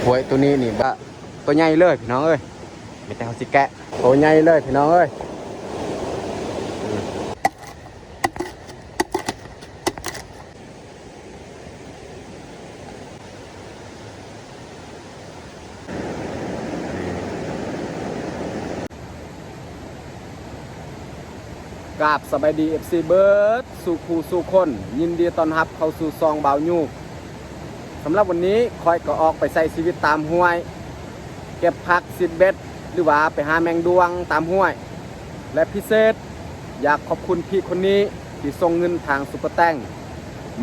หวยตัวนี้นี่บะตัวใหญ่เลยพี่น้องเอ้ยไม่แต่เขาสิแกะตัวใหญ่เลยพี่น้องเอ้ยกราบสบายดีFC เบิร์ดสู่คู่สู่คนยินดีต้อนรับเข้าสู่ซองบ่าวยูสำหรับวันนี้คอยก็ออกไปใช้ชีวิตตามห้วยเก็บผักซิดเบ็ดหรือว่าไปหาแมงดวงตามห้วยและพิเศษอยากขอบคุณพี่คนนี้ที่ส่งเงินทางซุปเปอร์แตง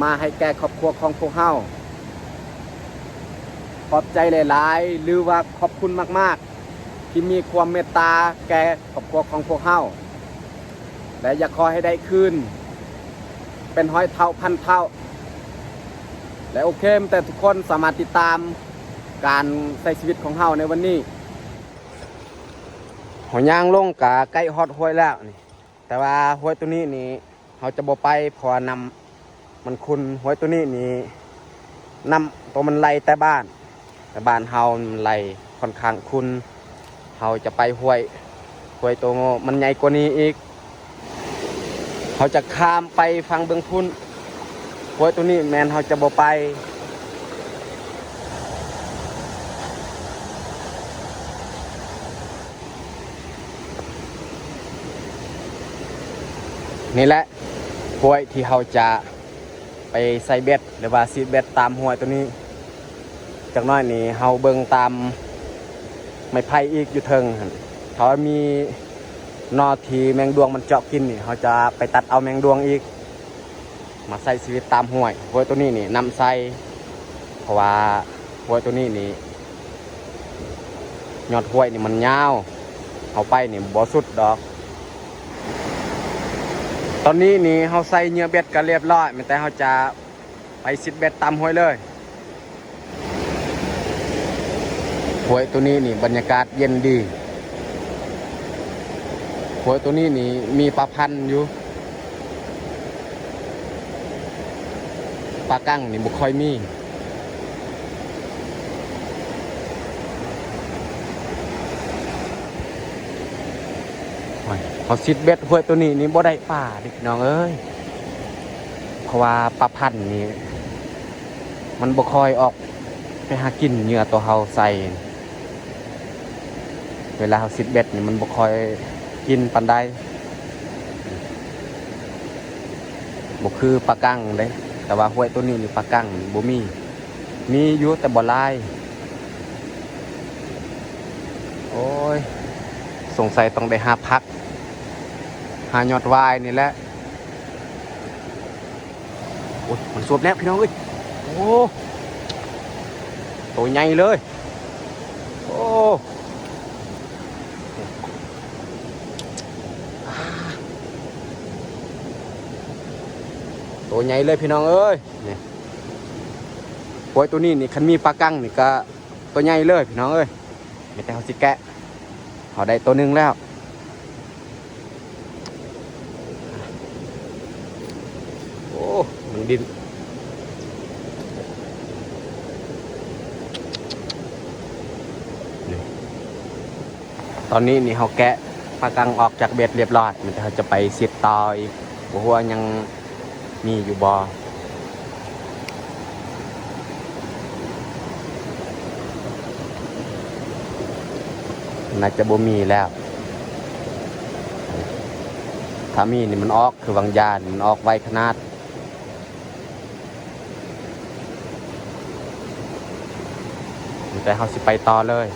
มาให้แก่ครอบครัวของพวกเฮาขอบใจหลายๆหรือว่าขอบคุณมากๆที่มีความเมตตาแก่ครอบครัวของพวกเฮาและอยากขอให้ได้คืนเป็นร้อยเท่าพันเท่าและโอเคแต่ทุกคนสามารถติดตามการใช้ชีวิตของเฮาในวันนี้หอยยางลงกะใกล้ฮอดห้วยแล้วนี่แต่ว่าห้วยตัวนี้นี่เราจะบ่ไปเพราะนำมันคุณห้วยตัวนี้นี่นำตัวมันไล่แต่บ้านเฮามันไล่ค่อนข้างคุณเฮาจะไปห้วยตัวมันใหญ่กว่านี้อีกเขาจะข้ามไปฟังเบื้องพุ่นห้วยตัวนี้แมนเขาจะบ่ไปนี่แหละห้วยที่เขาจะไปใส่เบ็ดหรือว่าซีเบ็ดตามห้วยตัวนี้จากน้อยนี่เขาเบิ่งตามไม้ไผ่อีกอยู่เทิงเขามีนอทีแมงดวงมันเจาะกินนี่เขาจะไปตัดเอาแมงดวงอีกมาใส่ชีวิตตามห้วยตัวนี้นี่นำใส่เพราะว่าห้วยตัวนี้นี่ยอดห้วยนี่มันยาวเอาไปนี่บ่สุดดอกตอนนี้นี่เขาใส่เนื้อเบ็ดกันเรียบร้อยแต่เขาจะไปซิดเบ็ดตามห้วยเลยห้วยตัวนี้นี่บรรยากาศเย็นดีห้วยตัวนี้นี่มีปลาพันธุ์อยู่ปลากั้งนี่บุค่อยมีเขาซิดเบ็ดห้วยตัวนี้นี่บ่ได้ป่าดิน้องเอ้ยเพราะว่าปลาพันธุ์นี่มันบุค่อยออกไปหากินเหยื่อตัวเฮาใส่เวลาเขาซิดเบ็ดนี่มันบุค่อยกินปันได้บุคือปลากั้งเลยแต่ว่าห้วยตัวนี้นี่ปลากั้งบ่มีอยู่แต่บ่ลายโอ้ยสงสัยต้องได้หาพักหายอดวายนี่แหละโอ้ยมันสวบแล้วพี่น้องเอ้ยโอ้ตัวใหญ่เลยโอ้ตัวใหญ่เลยพี่น้องเอ้ยนี่ห้วยตัวนี้นี่คันมีปลากั้งนี่ก็ตัวใหญ่เลยพี่น้องเอ้ยไม่แต่เขาสิแกะเขาได้ตัวหนึ่งแล้วโอ้มันดินตอนนี้นี่เขาแกะปลากังออกจากเบ็ดเรียบร้อยมันจะไปสิบต่ออีกบัวยังมีอยู่บ่น่าจะบ่มีแล้วถ้ามีนี่มันออกคือวังยานมันออกไวขนาดแต่เขาสิไปต่อเลย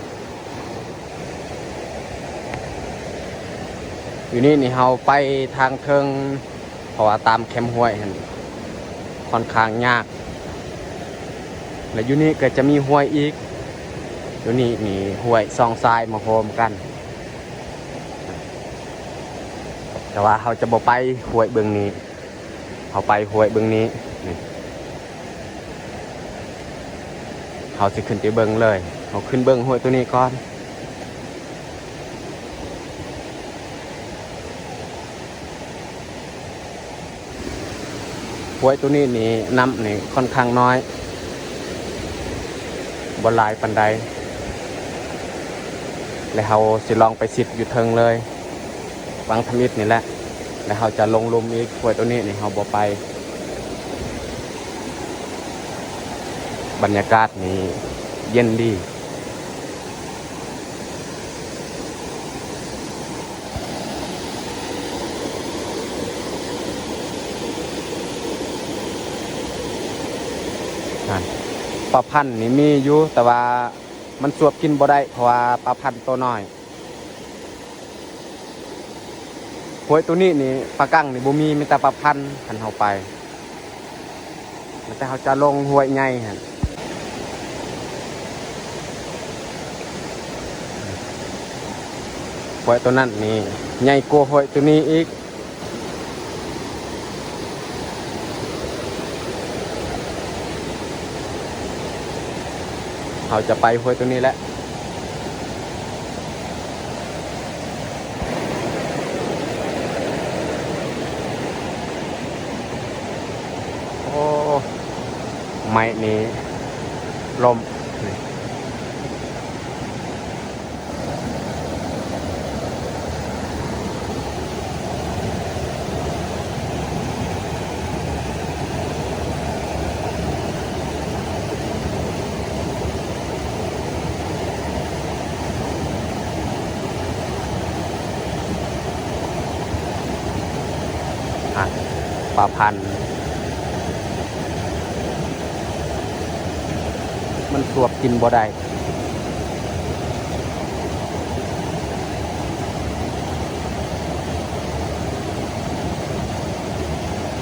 อยู่นี่เขาไปทางเทิงเพราะว่าตามแคมห้วยค่อนข้างยากและอยู่นี่ก็จะมีห้วยอีกอยู่นี่ห้วยซองทรายมาโฮมกันแต่ว่าเขาจะบ่ไปห้วยเบื้องนี้เขาไปห้วยเบื้องนี้เขาสิขึ้นไปเบื้องเลยเขาขึ้นเบื้องห้วยตัวนี้ก่อนห้วยตัวนี้น้ำค่อนข้างน้อย บ่หลายปานใดแล้วเราสิลองไปสิทธิ์อยู่เทิงเลยวังทมิตรนี่แหละแล้วเราจะลงลุมอีกห้วยตัวนี้นี่เราบ่ไปบรรยากาศนี่เย็นดีปลาพันธุ์นี่มีอยู่แต่ว่ามันสวบกินบ่ได้เพราะว่าปลาพันธุ์ตัวน้อยห้วยตัวนี้นี่ปลากั้งนี่บ่มีแต่ปลาพันธุ์หันเฮาไปแต่เฮาจะลงห้วยใหญ่หั่นห้วยตัวนั้นนี่ใหญ่กว่าห้วยตัวนี้อีกเราจะไปห้วยตัวนี้แหละโอ้ไม้นี้ลมปลาพันธุ์มันสวบกินบ่ได้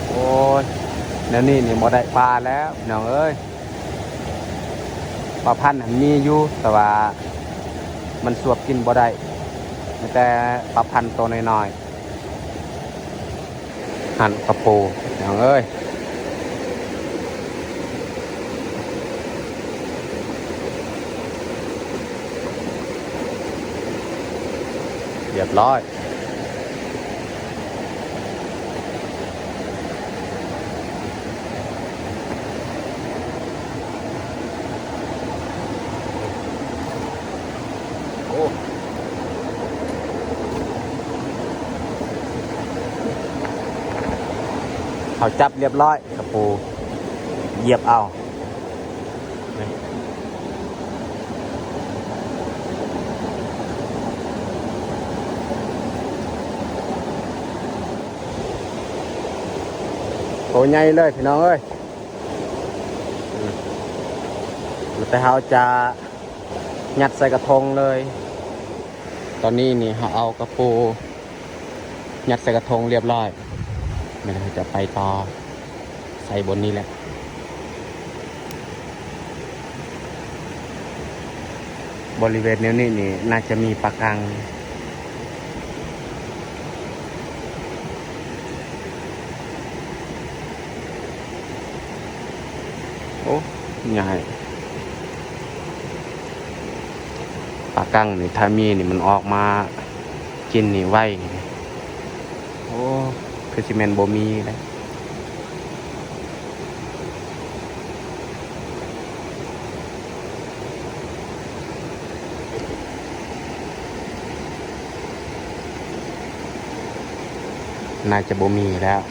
โอ้ยเดี๋ยวนี้นี่บ่ได้ปลาแล้วน้องเอ้ยปลาพันธุ์มีอยู่แต่ว่ามันสวบกินบ่ได้แต่ปลาพันธุ์ตัวน้อยๆหั่นกระปูน้องเอ้ยเรียบร้อยโอ้เขาจับเรียบร้อยกระปูเหยียบเอาตัวใหญ่เลยพี่น้องเอ้ยแต่เราจะยัดใส่กระทงเลยตอนนี้นี่เราเอากระปูยัดใส่กระทงเรียบร้อยไม่ได้จะไปต่อใส่บนนี้แหละบริเวณนี้นี่น่าจะมีปลากังโอ้ใหญ่ปลากังนี่ถ้ามีนี่มันออกมากินนี่ไวโอ้คือซีเมนต์บ่มีเลยน่าจะบ่มีแล้ว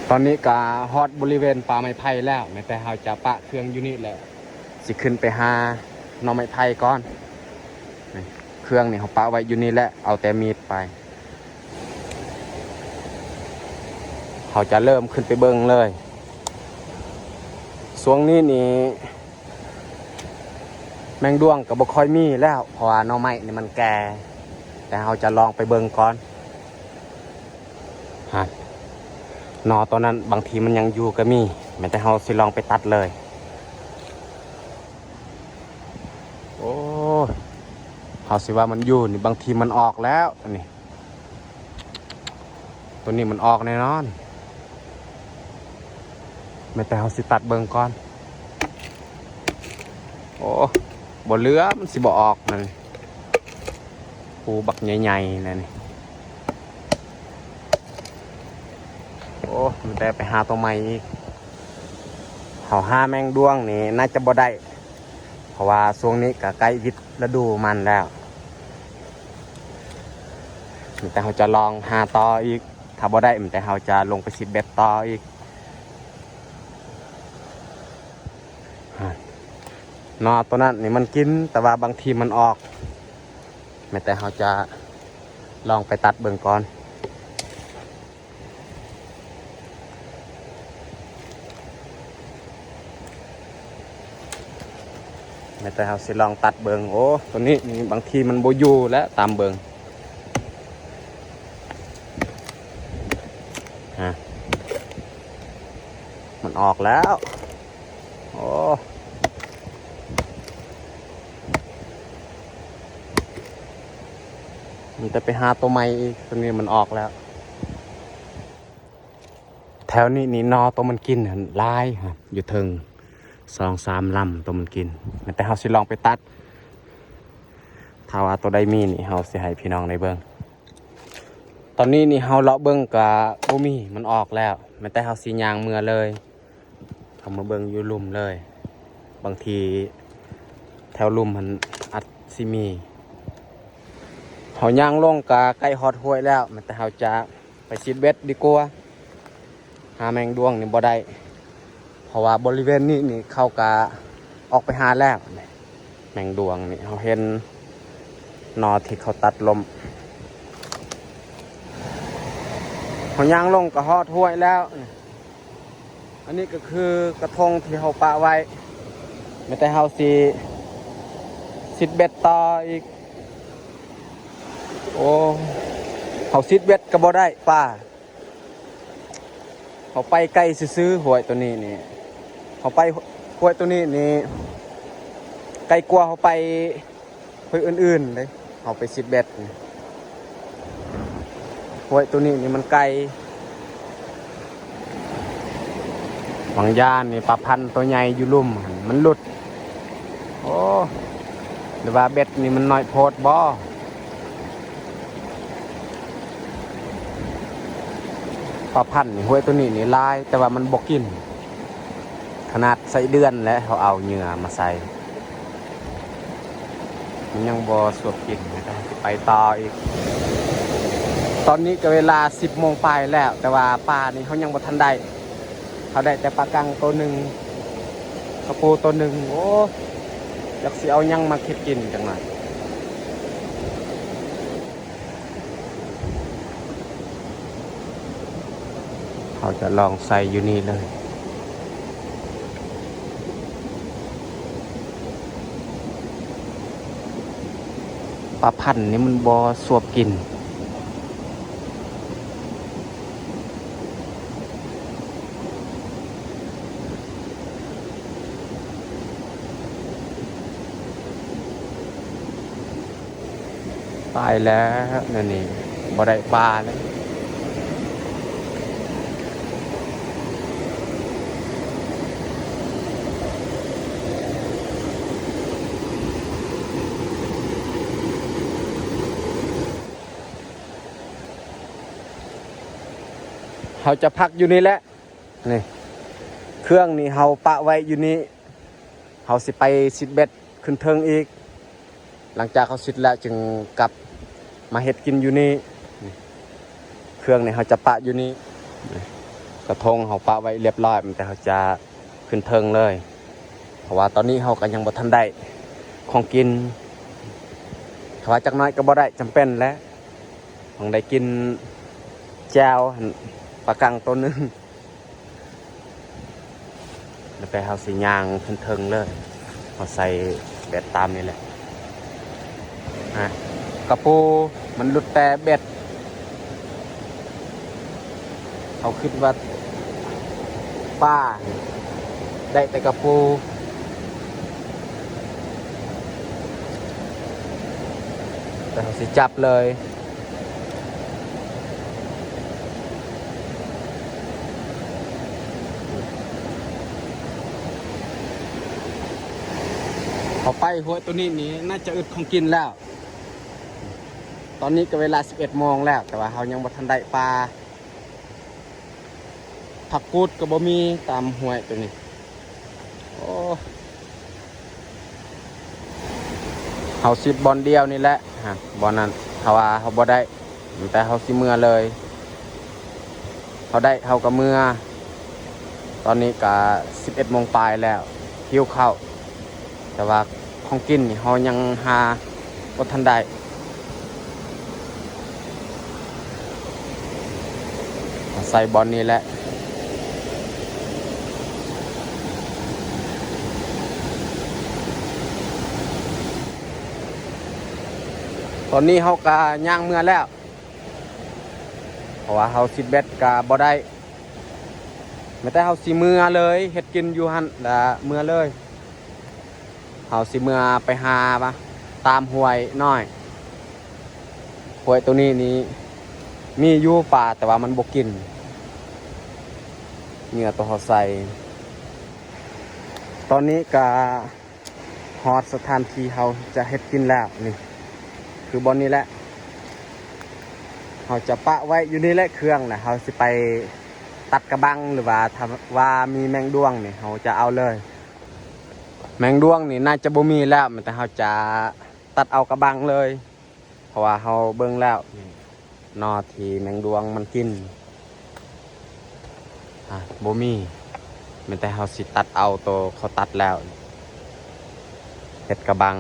ตอนนี้ก็ฮอตบริเวณป่าไม้ไผ่แล้วแต่เราจะปะเครื่องอยู่นี่แหละสิขึ้นไปหาหน่อไม้ไผ่ก่อนเครื่องนี่เขาปะไว้อยู่นี่แหละเอาแต่มีดไปเขาจะเริ่มขึ้นไปเบิ่งเลยช่วงนี้นี่แมงด้วงกับบ่ค่อยมีแล้วเพราะว่าหน่อไม้นี่มันแก่แต่เราจะลองไปเบิ่งก่อนฮะหน่อตัวนั้นบางทีมันยังอยู่ก็มีแต่เราสิลองไปตัดเลยโอ้เขาสิว่ามันอยู่นี่บางทีมันออกแล้วนี่ตัวนี้มันออกแน่นอนแต่เขาสิตัดเบิ่งก่อนโอ้บ่เหลือมันสิบ่ออกนั่นปูบักใหญ่ๆนั่นนี่โอ้มันแต่ไปหาตัวใหม่อีก เขาห้าแมงดวงนี่น่าจะบ่ได้เพราะว่าช่วงนี้ก็ใกล้ฤดูมันแล้วแต่เขาจะลองหาต่ออีกถ้าบ่ได้แต่เขาจะลงไปซิดเบ็ดต่ออีกนอตัวนั้นนี่มันกินแต่ว่าบางทีมันออกแต่เขาจะลองไปตัดเบิ่งก่อนแต่เขาสิลองตัดเบิ่งโอ้ตัวนี้นี่บางทีมันโบอยู่แล้วตามเบิ่งมันออกแล้วโอ้มันจะไปหาตัวใหม่อีกตัวนี้มันออกแล้วแถวนี้นี่นอตัวมันกินลายครับอยู่ถึง2-3 ลำตัวมันกินแต่เขาสิลองไปตัดถ้าว่าตัวใดมีนี่เขาสิให้พี่น้องในเบิ่งตอนนี้นี่เขาเลาะเบิ่งกับบ่มีมันออกแล้วแต่เขาสิย่างเมื่อเลยเขามาเบิ่งอยู่ลุ่มเลยบางทีแถวลุ่มมันอัดสิมีเขาย่างลงกับใกล้ฮอดห้วยแล้วแต่เขาจะไปซิดเบ็ดดีกว่าหาแมงดวงนี่บ่ได้เพราะว่าบริเวณนี้นี่เขากะออกไปหาแล้วแมงดวงนี่เขาเห็นนอที่เขาตัดลมเขาย่างลงกับฮอดห้วยแล้วอันนี้ก็คือกระทงที่เขาปะไว้แต่เขาซิดเบ็ดต่ออีกโอ้เขาซิดเบ็ดก็บ่ได้ป้าเขาไปไกลซื้อหวยตัวนี้นี่เขาไปหวยตัวนี้นี่ไกลกว่าเขาไปหวยอื่นๆเลยเขาไปซิดเบ็ดหวยตัวนี้นี่มันไกลบางย่านนี่ปลาพันธุ์ตัวใหญ่อยู่ลุ่มมันหลุดโอ้หรือว่าเบ็ดนี่มันน้อยโพดบ่ปลาพันธุ์นี่ห้วยตัวนี้นี่ลายแต่ว่ามันบกินขนาดใส่เดือนแล้วเขาเอาเหงื่อมาใส่มันยังบ่สวบกินนะครับไปต่ออีกตอนนี้ก็เวลา10 โมงไปแล้วแต่ว่าปลานี่เขายังบ่ทันได้เขาได้แต่ปลากังตัวหนึ่งกระปูตัวหนึ่งโอ้อยากสิเอายังมาคิดกินจังหน่อยเขาจะลองใส่อยู่นี่เลยปลาพันธุ์นี่มันบอสวบกินตายแล้วนั่นนี่บ่ได้ปลาเลยเขาจะพักอยู่นี่แหละนี่เครื่องนี่เขาปะไว้อยู่นี่เขาสิไปซิดเบ็ดขึ้นเทิงอีกหลังจากเขาซิดแล้วจึงกลับมาเฮ็ดกินอยู่นี่เครื่องนี่เขาจะปะอยู่นี่กระทงเขาปะไว้เรียบร้อยแต่เขาจะขึ้นเทิงเลยเพราะว่าตอนนี้เขาก็ยังบ่ทันได้ของกินถ้าว่าจักน้อยก็บ่ได้จำเป็นแล้วต้องได้กินแจ่วปลากังตัวนึงแล้วไปเขาสียางขึ้นเทิงเลยเขาใส่เบ็ดตามนี่แหละกระปูมันหลุดแต่เบ็ดเขาคิดว่าป้าได้แต่กระปูแต่เขาสิจับเลยเขาไปหัวตัวนี้นี่น่าจะอึดของกินแล้วตอนนี้ก็เวลา11 โมงแล้วแต่ว่าเขายังบ่ทันได้ปลาผักกูดก็บ่มีตามห้วยตัวนี้ อ้เฮาสิบบอลเดียวนี่แหละฮะบอลนั้นเขาว่าเขาบ่ได้แต่เขาสิเมื่อเลยเขาได้เขาก็เมื่อตอนนี้ก็11 โมงปลายแล้วหิวข้าวแต่ว่าของกินนี่เขายังหาบ่ทันได้ใส่บอลนี้แหละตอนนี้เขาก็ย่างเมื่อแล้วเพราะว่าเขาสิเบ็ดก็บ่ได้ไม่แต่เขาสิเมื่อเลยเฮ็ดกินอยู่หั่นละเมื่อเลยเขาสิเมื่อไปหาปะตามห้วยน้อยห้วยตัวนี้นี่มีอยู่ป่าแต่ว่ามันบ่กินเหงื่อตัวเขาใส่ตอนนี้ก็ฮอดสถานที่เขาจะเฮ็ดกินแล้วนี่คือบอนนี้แหละเขาจะปะไว้อยู่นี่แหละเครื่องนะเขาสิไปตัดกระบังหรือว่าทำว่ามีแมงดวงนี่เขาจะเอาเลยแมงดวงนี่น่าจะบ่มีแล้วแต่เขาจะตัดเอากระบังเลยเพราะว่าเขาเบิ่งแล้วนอที่แมงดวงมันกินบ่มีแต่เขาสิตัดเอาตัวเขาตัดแล้วเห็ดกระบัง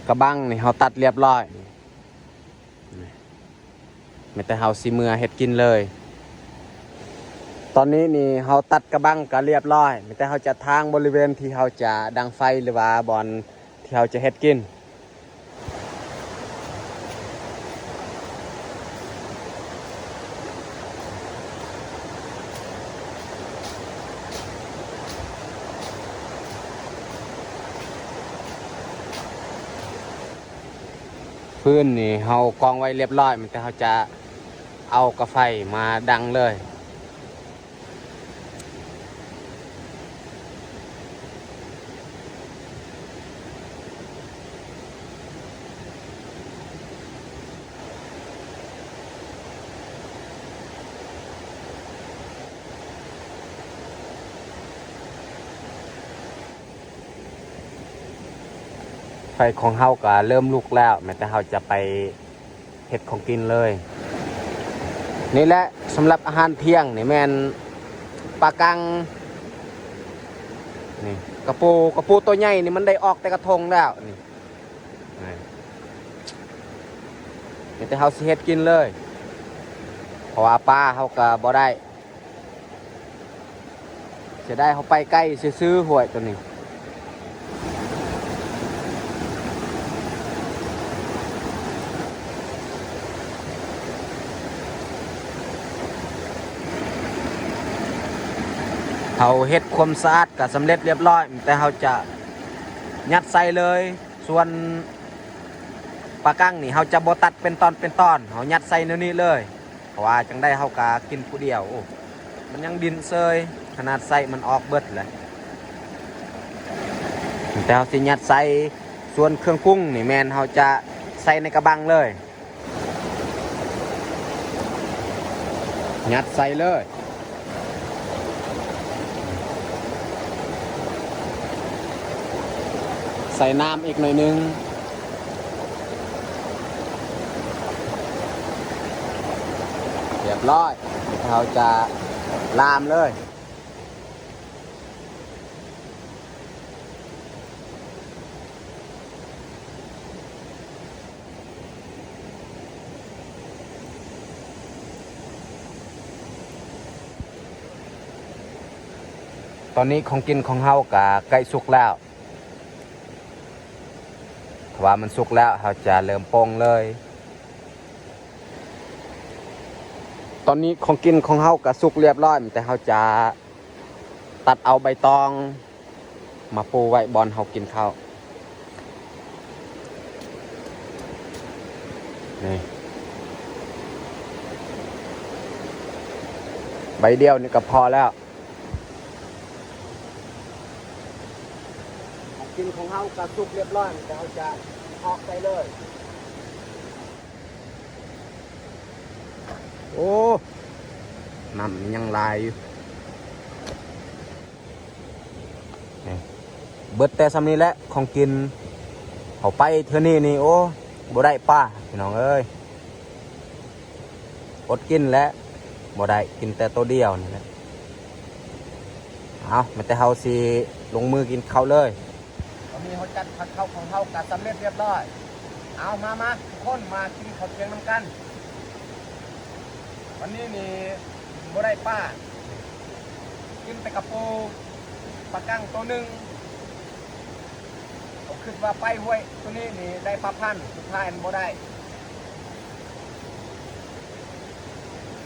กระบังนี่เขาตัดเรียบร้อยแต่เขาสิเมื่อเห็ดกินเลยตอนนี้นี่เขาตัดกระบังก็เรียบร้อยแต่เขาจะทางบริเวณที่เขาจะดังไฟหรือว่าบอนที่เขาจะเห็ดกินพื้นนี่เขากองไว้เรียบร้อยแต่เขาจะเอากระไฟมาดังเลยไฟของเฮาก็เริ่มลุกแล้วแต่เฮาจะไปเฮ็ดของกินเลยนี่แหละสำหรับอาหารเที่ยงนี่แม่นปลากังนี่กระปูตัวใหญ่นี่มันได้ออกแต่กระทงแล้วนี่แต่เฮาสิเฮ็ดกินเลยเพราะว่าปลาเฮาก็บ่ได้จะได้เฮาไปใกล้ซื้อหวยตัวนี้เขาเฮ็ดความสะอาดก็สำเร็จเรียบร้อยแต่เขาจะยัดใส่เลยส่วนปลากั้งนี่เขาจะบ่ตัดเป็นตอนเขายัดใส่ในนี้เลยเพราะว่าจังได้เขากากินผู้เดียวโอ้มันยังดินเซยขนาดใส่มันออกเบิดเลยแต่เขาสิยัดใส่ส่วนเครื่องปรุงนี่แมนเขาจะใส่ในกระบังเลยยัดใส่เลยใส่น้ำอีกหน่อยนึงเรียบร้อยเราจะลามเลยตอนนี้ของกินของเฮากะใกล้สุกแล้วว่ามันสุกแล้วเราจะเริ่มโป่งเลยตอนนี้ของกินของเฮาก็สุกเรียบร้อยแต่เราจะตัดเอาใบตองมาปูไว้บอนเฮากินข้าวนี่ใบเดียวนี่ก็พอแล้วของกินของเฮาก็สุกเรียบร้อยแต่เราจะออกไปเลย โอ้น้ำยังลายอยู่เบิดแต่ซ้ำนี้แหละของกินเขาไปเท่านี้นี่โอ้บ่ได้ป้าพี่น้องเอ้ยอดกินแล้วบ่ได้กินแต่ตัวเดียวนี่แหละเอาแต่เฮาสิลงมือกินข้าวเลยตอนนี้เขาจัดผัดข้าวของเฮากัดสำเร็จเรียบร้อยเอามาทุกคนมากินข้าวเที่ยงน้ำกันวันนี้นี่บ่ได้ป้ากินแต่กระปูปลากั้งตัวหนึ่งผมคิดว่าไปห้วยตัวนี้นี่ได้ปลาพันสุดท้ายบ่ได้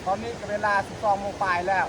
ตอนนี้ก็เวลา 12 โมงปลายแล้ว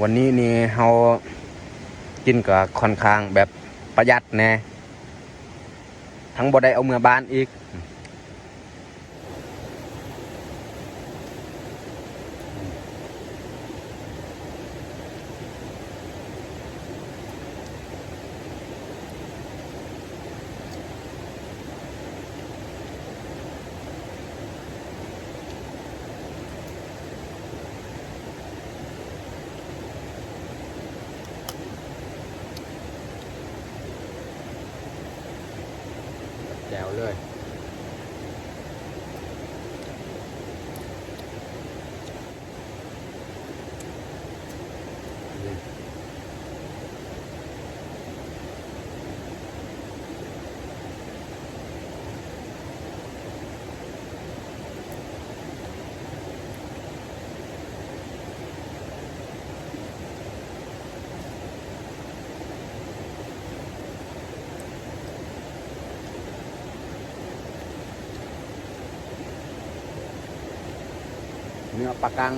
วันนี้นี่เรากินกับค่อนข้างแบบประหยัดแน่ทั้งบ่ได้เอาเมื่อบ้านอีกแจ๋วเลยเนื้อปลากัง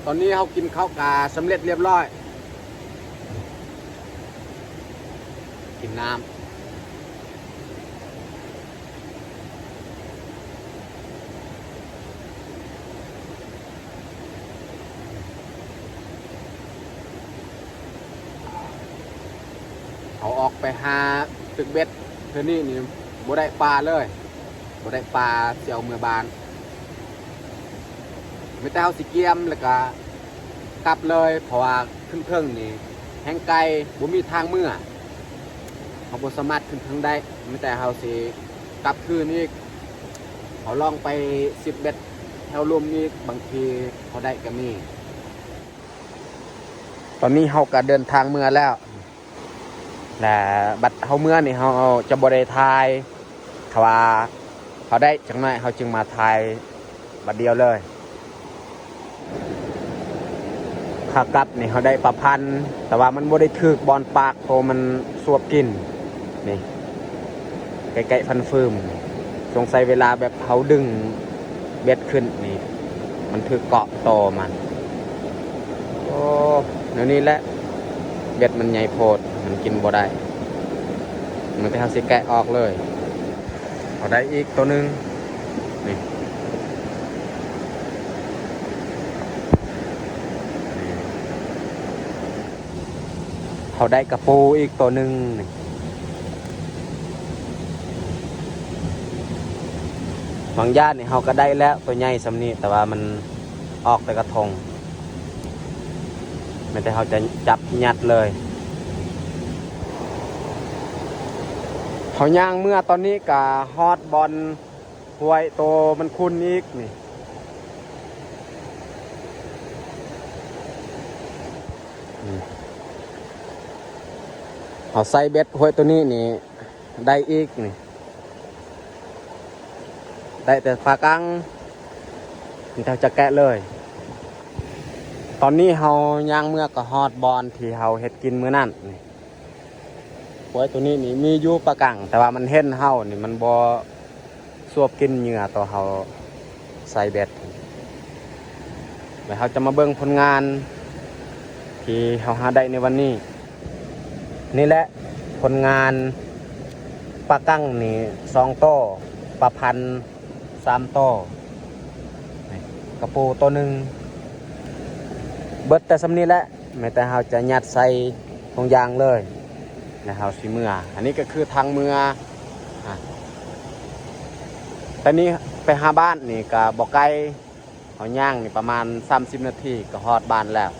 ตอนนี้เขากินข้าวกาสำเร็จเรียบร้อยกินน้ำเขาออกไปหาตึกเบ็ดเท่านี้นี่บ่ได้ปลาเลยบ่ได้ปลาเสี่ยวเมื่อบานไม่แต่เอาสิเกียมแล้วก็กลับเลยเพราะว่าขึ้นเครื่องนี่แห้งไกลบ่มีทางเมื่อเขาบ่สามารถขึ้นทางได้ไม่แต่เขาสิกลับคืนอีกเขาลองไป10 เบ็ดแถวลมอีกบางทีเขาได้ก็มีตอนนี้เขาก็เดินทางเมื่อแล้วแต่บัดเขาเมื่อนี่เขาจะบริทายถ้าว่าเขาได้จังหน่อยเขาจึงมาทายบัดเดียวเลยขากลับนี่เขาได้ประพันธ์แต่ว่ามันบ่ได้ถึกบอลปากโตมันสวบกินนี่ไก่ฟันฟืมสงสัยเวลาแบบเขาดึงเบ็ดขึ้นนี่มันถึกเกาะโตมันโอ้เดี๋ยวนี้แหละเบ็ดมันใหญ่โพดมันกินบ่ได้มันไปทำสิแกะออกเลยเอาได้อีกตัวหนึ่งนี่เขาได้กระปูอีกตัวหนึ่งนี่บางญาตินี่เขาก็ได้แล้วตัวใหญ่สำนีแต่ว่ามันออกแต่กระทงไม่แต่เขาจะจับยัดเลยเขาย่างเมื่อตอนนี้กับฮอตบอลหวยโตมันคุณอีกนี่เอาใส่เบ็ดหวยตัวนี้นี่ได้อีกนี่ ได้แต่ปลากังนี่เราจะแกะเลยตอนนี้เฮาย่างเมื่อก็ฮอดบอนที่เฮาเฮ็ดกินมื้อนั้นนี่หวยตัวนี้นี่มีอยู่ปลากังแต่ว่ามันเห็นเฮานี่มันบ่สวบกินเหยื่อต่อเฮาใส่เบ็ดแล้วเฮาจะมาเบิ่งผลงานที่เฮาหาได้ในวันนี้นี่แหละผลงานปลากังนี่2โต้ปลาพัน3โต้กระปูตัวหนึ่งเบิดแต่สำนี้แหละแม้แต่เฮาจะยัดใส่ตรงยางเลยแล้วเฮาสิเมื่ออันนี้ก็คือทางเมื่อแต่นี้ไปหาบ้านนี่ก็บ่ไกลเฮาย่างนี่ประมาณ30นาทีก็ฮอดบ้านแล้ว